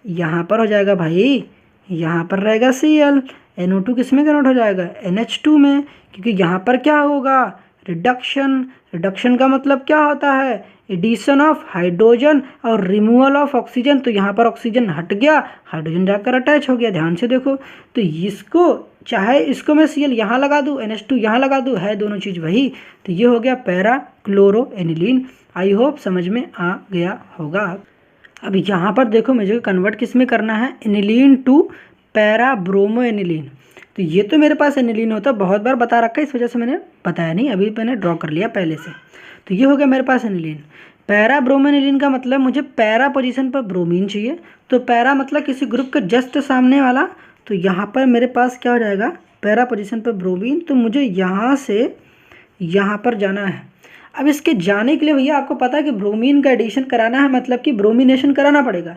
यहाँ पर हो जाएगा भाई, यहाँ पर रहेगा Cl। NO2 किस में कन्वर्ट हो जाएगा, NH2 में, क्योंकि यहाँ पर क्या होगा, रिडक्शन का मतलब क्या होता है, एडिशन ऑफ हाइड्रोजन और रिमूवल ऑफ ऑक्सीजन। तो यहाँ पर ऑक्सीजन हट गया, हाइड्रोजन जाकर अटैच हो गया। ध्यान से देखो, तो इसको चाहे इसको मैं Cl यहाँ लगा दूँ, NH2 यहाँ लगा दूँ, है दोनों चीज़ वही। तो ये हो गया पैरा क्लोरोएनिलीन। आई होप समझ में आ गया होगा। अब यहाँ पर देखो मुझे कन्वर्ट किस में करना है, एनिलीन टू पैरा ब्रोमोएनिलीन। तो ये तो मेरे पास एनिलीन होता है, बहुत बार बता रखा है, इस वजह से मैंने बताया नहीं, अभी मैंने ड्रॉ कर लिया पहले से। तो ये हो गया मेरे पास एनिलीन। पैरा ब्रोमोएनिलीन का मतलब मुझे पैरा पोजीशन पर ब्रोमीन चाहिए। तो पैरा मतलब किसी ग्रुप के जस्ट सामने वाला। तो यहाँ पर मेरे पास क्या हो जाएगा, पैरा पोजीशन पर ब्रोमीन। तो मुझे यहाँ से यहाँ पर जाना है। अब इसके जाने के लिए भैया आपको पता है कि ब्रोमीन का एडिशन कराना है, मतलब कि ब्रोमिनेशन कराना पड़ेगा।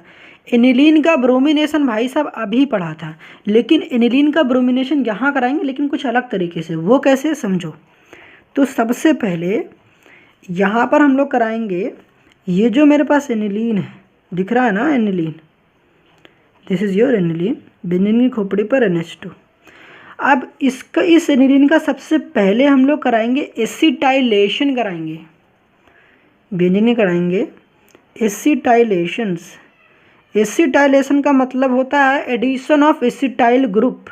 एनिलीन का ब्रोमिनेशन भाई साहब अभी पढ़ा था, लेकिन एनिलीन का ब्रोमिनेशन यहाँ कराएंगे, लेकिन कुछ अलग तरीके से। वो कैसे, समझो। तो सबसे पहले यहाँ पर हम लोग कराएंगे, ये जो मेरे पास एनिलीन है, दिख रहा है ना aniline, this is your aniline, benzene की खोपड़ी पर NH2। अब इस एनिलीन का सबसे पहले हम लोग कराएंगे एसिटाइलेशन कराएंगे, बेंजीन कराएंगे एसिटाइलेशन का मतलब होता है एडिशन ऑफ एसिटाइल ग्रुप,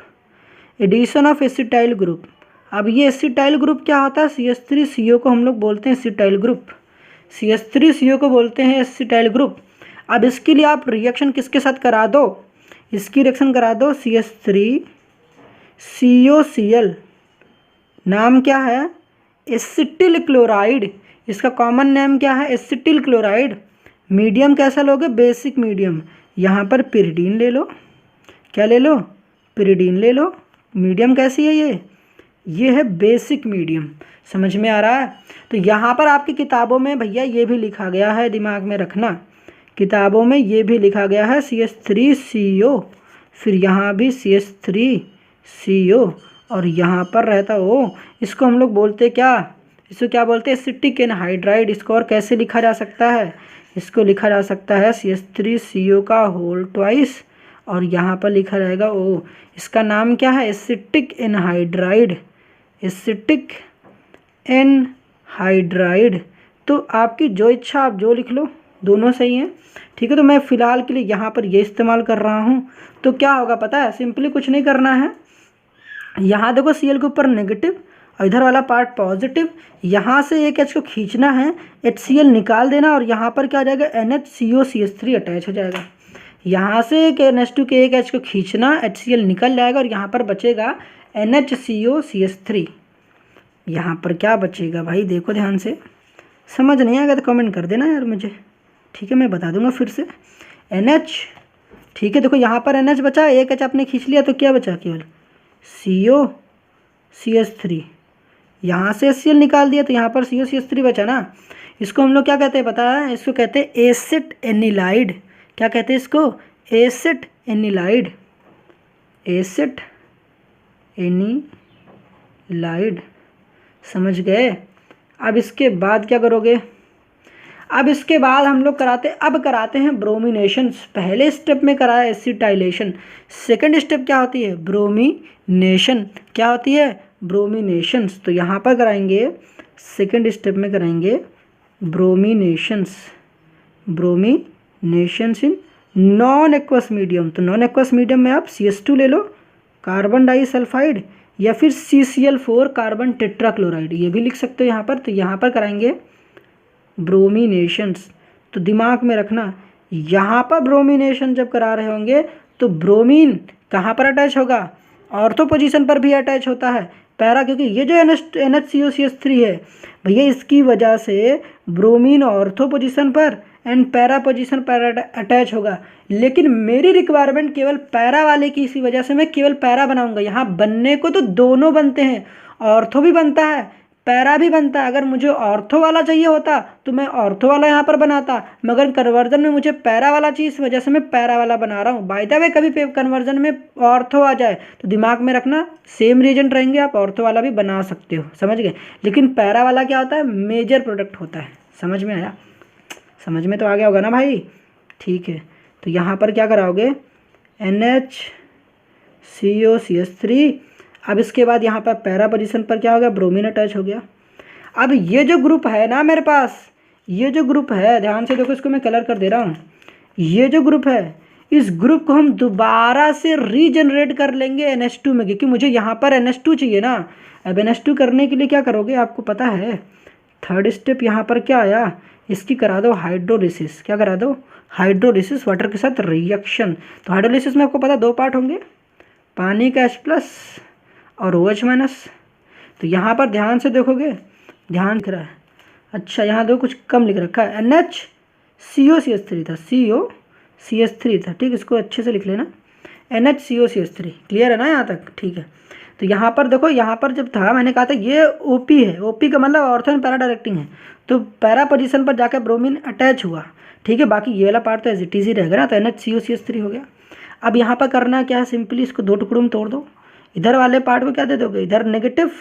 अब ये एसिटाइल ग्रुप क्या होता है, CH3CO को हम लोग बोलते हैं एसिटाइल ग्रुप। CH3CO को बोलते हैं एसिटाइल ग्रुप। अब इसके लिए आप रिएक्शन किसके साथ करा दो, इसकी रिएक्शन करा दो CH3COCl, नाम क्या है, एसिटिल क्लोराइड, इसका कॉमन नेम क्या है, एसिटिल क्लोराइड। मीडियम कैसा लोगे, बेसिक मीडियम। यहाँ पर पिरिडीन ले लो, क्या ले लो, पिरिडीन ले लो। मीडियम कैसी है ये है बेसिक मीडियम। समझ में आ रहा है। तो यहाँ पर आपकी किताबों में भैया ये भी लिखा गया है, दिमाग में रखना, किताबों में ये भी लिखा गया है CH3CO, फिर यहाँ भी CH3CO, और यहाँ पर रहता O, इसको हम लोग बोलते क्या, इसको क्या बोलते हैं, एसिटिक एनहाइड्राइड। इसको और कैसे लिखा जा सकता है, इसको लिखा जा सकता है CH3CO का होल ट्वाइस, और यहाँ पर लिखा रहेगा O। इसका नाम क्या है, एसिटिक एनहाइड्राइड, एसिटिक एनहाइड्राइड। तो आपकी जो इच्छा आप जो लिख लो, दोनों सही हैं, ठीक है। तो मैं फ़िलहाल के लिए यहाँ पर ये इस्तेमाल कर रहा हूँ। तो क्या होगा पता है, सिंपली कुछ नहीं करना है। यहाँ देखो Cl के ऊपर नेगेटिव और इधर वाला पार्ट पॉजिटिव, यहाँ से एक H को खींचना है, HCl निकाल देना, और यहाँ पर क्या आ जाएगा, NHCOCH3 अटैच हो जाएगा। यहाँ से एक NH2 के एक H को खींचना, HCl निकल जाएगा, और यहाँ पर बचेगा NHCOCH3। यहाँ पर क्या बचेगा भाई, देखो ध्यान से, समझ नहीं आएगा तो कमेंट कर देना यार मुझे, ठीक है, मैं बता दूंगा फिर से। NH, ठीक है, देखो यहाँ पर NH बचा, एक H आपने खींच लिया, तो क्या बचा, केवल COCH3। यहाँ से HCl निकाल दिया, तो यहाँ पर COCH3 बचा ना। इसको हम लोग क्या कहते हैं पता है, इसको कहते हैं एसिड एनिलाइड। क्या कहते हैं इसको, एसिड एनिलाइड, एसिड एनिलाइड। समझ गए। अब इसके बाद क्या करोगे, अब इसके बाद हम लोग कराते हैं ब्रोमिनेशन। पहले स्टेप में कराया एसिटाइलेशन, सेकंड स्टेप क्या होती है, ब्रोमिनेशन। क्या होती है, ब्रोमिनेशंस। तो यहाँ पर कराएंगे, सेकंड स्टेप में कराएंगे ब्रोमिनेशंस, ब्रोमिनेशंस इन नॉन एक्वस मीडियम। तो नॉन एक्वस मीडियम में आप CH2 ले लो, कार्बन डाइसल्फाइड, या फिर CCl4 कार्बन टेट्राक्लोराइड, ये भी लिख सकते हो यहाँ पर। तो यहाँ पर कराएंगे ब्रोमिनेशंस। तो दिमाग में रखना, यहाँ पर ब्रोमिनेशन जब करा रहे होंगे तो ब्रोमीन कहाँ पर अटैच होगा, ऑर्थो पोजीशन पर भी अटैच होता है, पैरा, क्योंकि ये जो NHCOCH3 है भैया, इसकी वजह से ब्रोमीन ऑर्थो पोजीशन पर एंड पैरा पोजीशन पर अटैच होगा। लेकिन मेरी रिक्वायरमेंट केवल पैरा वाले की, इसी वजह से मैं केवल पैरा बनाऊंगा। यहाँ बनने को तो दोनों बनते हैं, ऑर्थो भी बनता है, पैरा भी बनता है। अगर मुझे ऑर्थो वाला चाहिए होता तो मैं ऑर्थो वाला यहाँ पर बनाता, मगर कन्वर्जन में मुझे पैरा वाला चाहिए, इस वजह से मैं पैरा वाला बना रहा हूँ। बाय द वे कभी कन्वर्जन में ऑर्थो आ जाए तो दिमाग में रखना, सेम रीजन रहेंगे, आप ऑर्थो वाला भी बना सकते हो, समझ गए। लेकिन पैरा वाला क्या होता है, मेजर प्रोडक्ट होता है। समझ में आया, समझ में तो आ गया होगा ना भाई, ठीक है। तो यहाँ पर क्या कराओगे, NHCOCH3। अब इसके बाद यहाँ पर पैरा पोजीशन पर क्या हो गया, ब्रोमीन अटैच हो गया। अब ये जो ग्रुप है ना मेरे पास, ये जो ग्रुप है, ध्यान से देखो, इसको मैं कलर कर दे रहा हूँ। ये जो ग्रुप है, इस ग्रुप को हम दोबारा से रीजनरेट कर लेंगे NH2 में, क्योंकि मुझे यहाँ पर NH2 चाहिए ना। अब NH2 करने के लिए क्या करोगे, आपको पता है, थर्ड स्टेप यहाँ पर क्या आया, इसकी करा दो हाइड्रोलिसिस। क्या करा दो, हाइड्रोलिसिस, वाटर के साथ रिएक्शन। तो हाइड्रोलिसिस में आपको पता 2 पार्ट होंगे, पानी का H+ और OH-। तो यहाँ पर ध्यान से देखोगे, ध्यान दिख रहा है, अच्छा यहाँ देखो कुछ कम लिख रखा है, NHCOCH3 था, COCH3 था, ठीक, इसको अच्छे से लिख लेना, NHCOCH3। क्लियर है ना यहाँ तक, ठीक है। तो यहाँ पर देखो, यहाँ पर जब था मैंने कहा था ये OP है, OP का मतलब ऑर्थो एंड पैरा डायरेक्टिंग है। तो पैरा पोजीशन पर जाकर ब्रोमीन अटैच हुआ, ठीक है। बाकी ये वाला पार्ट तो एज इट इज ही रहेगा ना, तो NHCOCH3 हो गया। अब यहाँ पर करना क्या है, सिंपली इसको 2 टुकड़ों में तोड़ दो। इधर वाले पार्ट को क्या दे दोगे, इधर नेगेटिव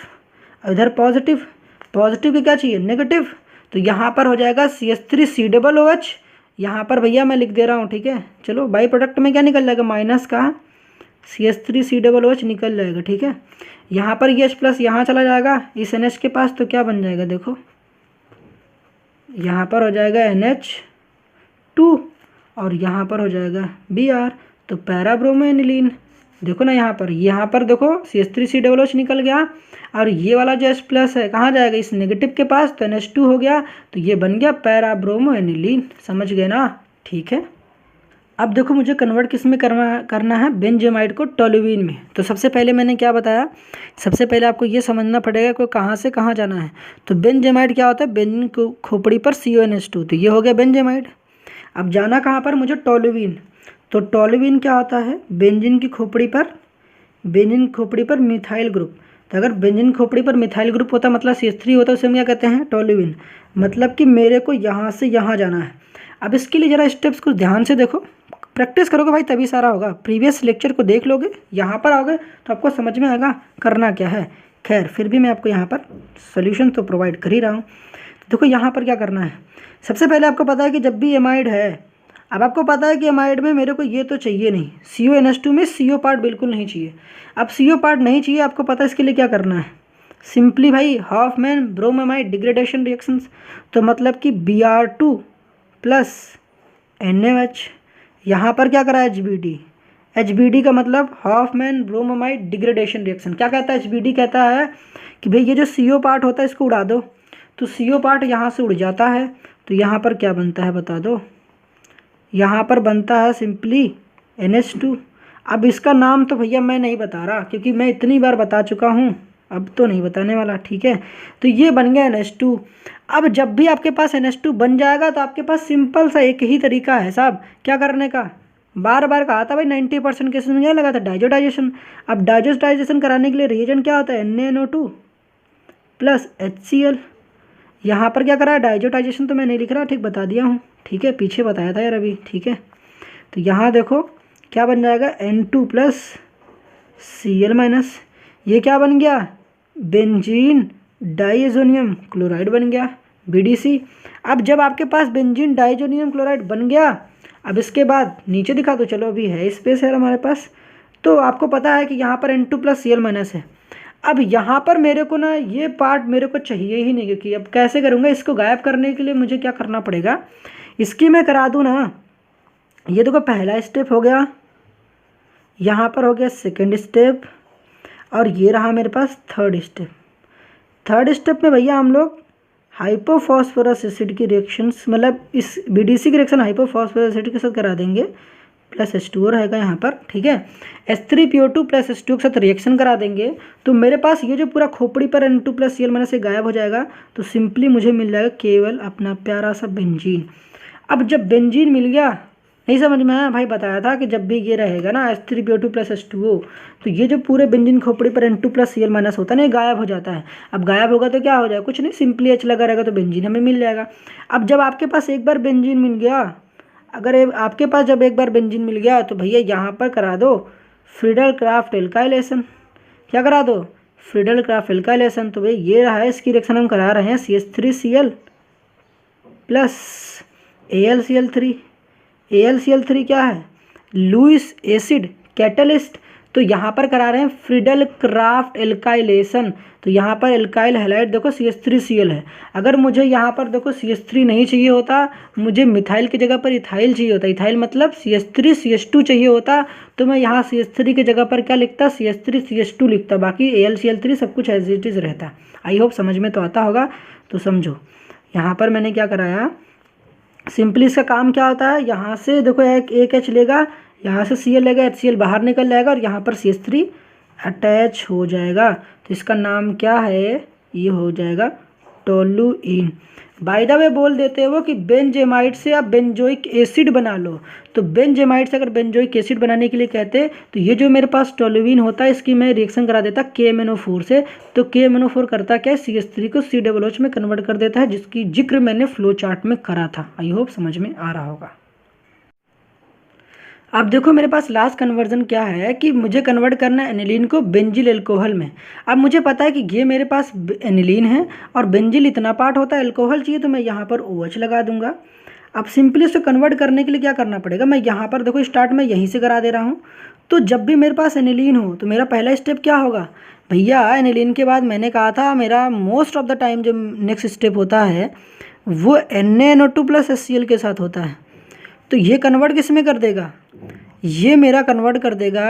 और इधर पॉजिटिव। पॉजिटिव की क्या चाहिए, नेगेटिव। तो यहाँ पर हो जाएगा CH3COOH। यहाँ पर भैया मैं लिख दे रहा हूँ, ठीक है। चलो बाई प्रोडक्ट में क्या निकल जाएगा, माइनस का CH3COOH निकल जाएगा, ठीक है। यहाँ पर ये H+ यहाँ चला जाएगा इस NH के पास, तो क्या बन जाएगा, देखो यहाँ पर हो जाएगा NH2 और यहाँ पर हो जाएगा Br, तो पैराब्रोमोनिलीन। देखो ना यहाँ पर देखो CH3COOH निकल गया, और ये वाला जो H+ है कहाँ जाएगा, इस नेगेटिव के पास, तो NH2 हो गया, तो ये बन गया पैरा ब्रोमो एनिलीन। समझ गए ना? ठीक है। अब देखो मुझे कन्वर्ट किस में करना है, बेंजेमाइड को टोल्यूइन में। तो सबसे पहले मैंने क्या बताया, सबसे पहले आपको ये समझना पड़ेगा कि कहाँ से कहाँ जाना है। तो बेंजेमाइड क्या होता है, बेंजीन को खोपड़ी पर CONH2, तो ये हो गया बेंजेमाइड। अब जाना कहाँ पर मुझे, टोल्यूइन। तो टोल्यूइन क्या होता है, बेंजीन की खोपड़ी पर मिथाइल ग्रुप। तो अगर बेंजीन खोपड़ी पर मिथाइल ग्रुप होता मतलब CH3 होता है, उसे हम क्या कहते हैं, टोल्यूइन। मतलब कि मेरे को यहाँ से यहाँ जाना है। अब इसके लिए ज़रा स्टेप्स कुछ ध्यान से देखो, प्रैक्टिस करोगे भाई तभी सारा होगा। प्रीवियस लेक्चर को देख लोगे, यहाँ पर आओगे तो आपको समझ में आएगा करना क्या है। खैर फिर भी मैं आपको यहाँ पर सोल्यूशन तो प्रोवाइड कर ही रहा हूँ। तो देखो यहाँ पर क्या करना है, सबसे पहले आपको पता है कि जब भी एमाइड है, अब आपको पता है कि एमाइड में मेरे को ये तो चाहिए नहीं, CONH2 में CO पार्ट बिल्कुल नहीं चाहिए। अब CO पार्ट नहीं चाहिए, आपको पता है इसके लिए क्या करना है, सिंपली भाई हॉफमैन ब्रोमाइड डिग्रेडेशन रिएक्शंस। तो मतलब कि Br2 प्लस NaOH, यहाँ पर क्या करा है HBD का मतलब हॉफमैन ब्रोमाइड डिग्रेडेशन रिएक्शन। क्या कहता है HBD, कहता है कि भाई ये जो CO पार्ट होता है इसको उड़ा दो, तो CO पार्ट यहाँ से उड़ जाता है, तो यहाँ पर क्या बनता है बता दो, यहाँ पर बनता है सिंपली NH2। अब इसका नाम तो भैया मैं नहीं बता रहा क्योंकि मैं इतनी बार बता चुका हूँ, अब तो नहीं बताने वाला, ठीक है। तो ये बन गया NH2। अब जब भी आपके पास NH2 बन जाएगा तो आपके पास सिंपल सा एक ही तरीका है साहब क्या करने का, बार बार कहा था भाई 90% केसेस में क्या लगा था, डाइजोडाइजेशन। अब डाइजोडाइजेशन कराने के लिए रिएजेंट क्या होता है, NaNO2 प्लस HCl। यहाँ पर क्या करा है, डाइजोडाइजेशन तो मैं नहीं लिख रहा, ठीक बता दिया हूँ, ठीक है, पीछे बताया था यार अभी, ठीक है। तो यहाँ देखो क्या बन जाएगा, N2 प्लस Cl-, ये क्या बन गया, बेंजीन डाइएजोनियम क्लोराइड बन गया, BDC। अब जब आपके पास बेंजीन डाइएजोनियम क्लोराइड बन गया, अब इसके बाद नीचे दिखा दो, चलो अभी है स्पेस है हमारे पास। तो आपको पता है कि यहाँ पर N2 प्लस Cl- है। अब यहाँ पर मेरे को ना ये पार्ट मेरे को चाहिए ही नहीं, क्योंकि अब कैसे करूँगा इसको गायब करने के लिए मुझे क्या करना पड़ेगा, इसकी मैं करा दूँ ना। ये देखो पहला स्टेप हो गया, यहाँ पर हो गया सेकंड स्टेप, और ये रहा मेरे पास थर्ड स्टेप। थर्ड स्टेप में भैया हम लोग हाइपोफॉस्फोरस एसिड की रिएक्शंस, मतलब इस BDC की रिएक्शन हाइपोफॉस्फोरस एसिड के साथ करा देंगे, प्लस H2O रहेगा यहाँ पर, ठीक है। H3PO2 प्लस H2O के साथ रिएक्शन करा देंगे, तो मेरे पास ये जो पूरा खोपड़ी पर N2 प्लस Cl- से गायब हो जाएगा, तो सिंपली मुझे मिल जाएगा केवल अपना प्यारा सा बेंजीन। अब जब बेंजीन मिल गया, नहीं समझ में आया भाई, बताया था कि जब भी ये रहेगा ना H3PO2 प्लस H2O, तो ये जो पूरे बेंजीन खोपड़ी पर N2 प्लस Cl- होता है ना, ये गायब हो जाता है। अब गायब होगा तो क्या हो जाएगा, कुछ नहीं, सिंपली H लगा रहेगा तो बेंजीन हमें मिल जाएगा। अब जब आपके पास एक बार बेंजीन मिल गया, आपके पास जब एक बार बेंजीन मिल गया, तो भैया यहाँ पर करा दो फ्रीडल क्राफ्ट एल्काइलेशन। क्या करा दो, फ्रीडल क्राफ्ट एल्काइलेशन। तो भाई ये रहा है, इसकी रिएक्शन हम करा रहे हैं CH3Cl प्लस AlCl3। AlCl3 क्या है, लुईस एसिड कैटलिस्ट। तो यहाँ पर करा रहे हैं फ्रीडल क्राफ्ट एल्काइलेशन। तो यहाँ पर एल्काइल हैलाइड देखो CH3Cl है। अगर मुझे यहाँ पर देखो CH3 नहीं चाहिए होता, मुझे मिथाइल की जगह पर इथाइल चाहिए होता, इथाइल मतलब CH3CH2 चाहिए होता, तो मैं यहाँ CH3 की जगह पर क्या लिखता, CH3CH2 लिखता, बाकी AlCl3 सब कुछ एज इट इज़ रहता। आई होप समझ में तो आता होगा। तो समझो यहाँ पर मैंने क्या कराया, सिंपली इसका काम क्या होता है, यहाँ से देखो एक H लेगा, यहाँ से Cl लेगा, HCl बाहर निकल जाएगा, और यहाँ पर CH3 अटैच हो जाएगा। तो इसका नाम क्या है, ये हो जाएगा टोल्यूइन। बाय द वे बोल देते हो कि बेंजेमाइड से आप बेंजोइक एसिड बना लो। तो बेंजेमाइड से अगर बेंजोइक एसिड बनाने के लिए कहते, तो ये जो मेरे पास टोल्यूइन होता है, इसकी मैं रिएक्शन करा देता KMnO4 से। तो KMnO4 करता क्या है, CH3 को COOH में कन्वर्ट कर देता है, जिसकी जिक्र मैंने फ्लो चार्ट में करा था। आई होप समझ में आ रहा होगा। अब देखो मेरे पास लास्ट कन्वर्जन क्या है कि मुझे कन्वर्ट करना है एनिलीन को बेंजिल अल्कोहल में। अब मुझे पता है कि ये मेरे पास एनिलीन है और बेंजिल इतना पार्ट होता है, अल्कोहल चाहिए, तो मैं यहाँ पर OH लगा दूंगा। अब सिंपली इसको कन्वर्ट करने के लिए क्या करना पड़ेगा, मैं यहाँ पर देखो स्टार्ट में यहीं से करा दे रहा हूँ। तो जब भी मेरे पास एनिलीन हो, तो मेरा पहला स्टेप क्या होगा भैया, एनिलीन के बाद मैंने कहा था मेरा मोस्ट ऑफ द टाइम जो नेक्स्ट स्टेप होता है वो NaNO2 प्लस HCl के साथ होता है। तो ये कन्वर्ट किस में कर देगा, ये मेरा कन्वर्ट कर देगा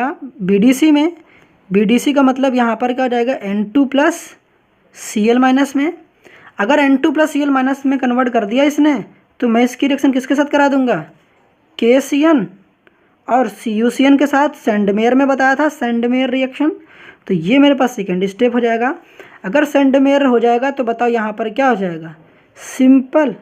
BDC में। BDC का मतलब यहाँ पर क्या हो जाएगा, N2 प्लस Cl माइनस में। अगर N2 प्लस Cl माइनस में कन्वर्ट कर दिया इसने, तो मैं इसकी रिएक्शन किसके साथ करा दूंगा, KCN और CuCN के साथ। सेंडमेयर में बताया था, सेंडमेयर रिएक्शन। तो ये मेरे पास सेकेंड स्टेप हो जाएगा। अगर सेंडमेयर हो जाएगा तो बताओ यहाँ पर क्या हो जाएगा, सिंपल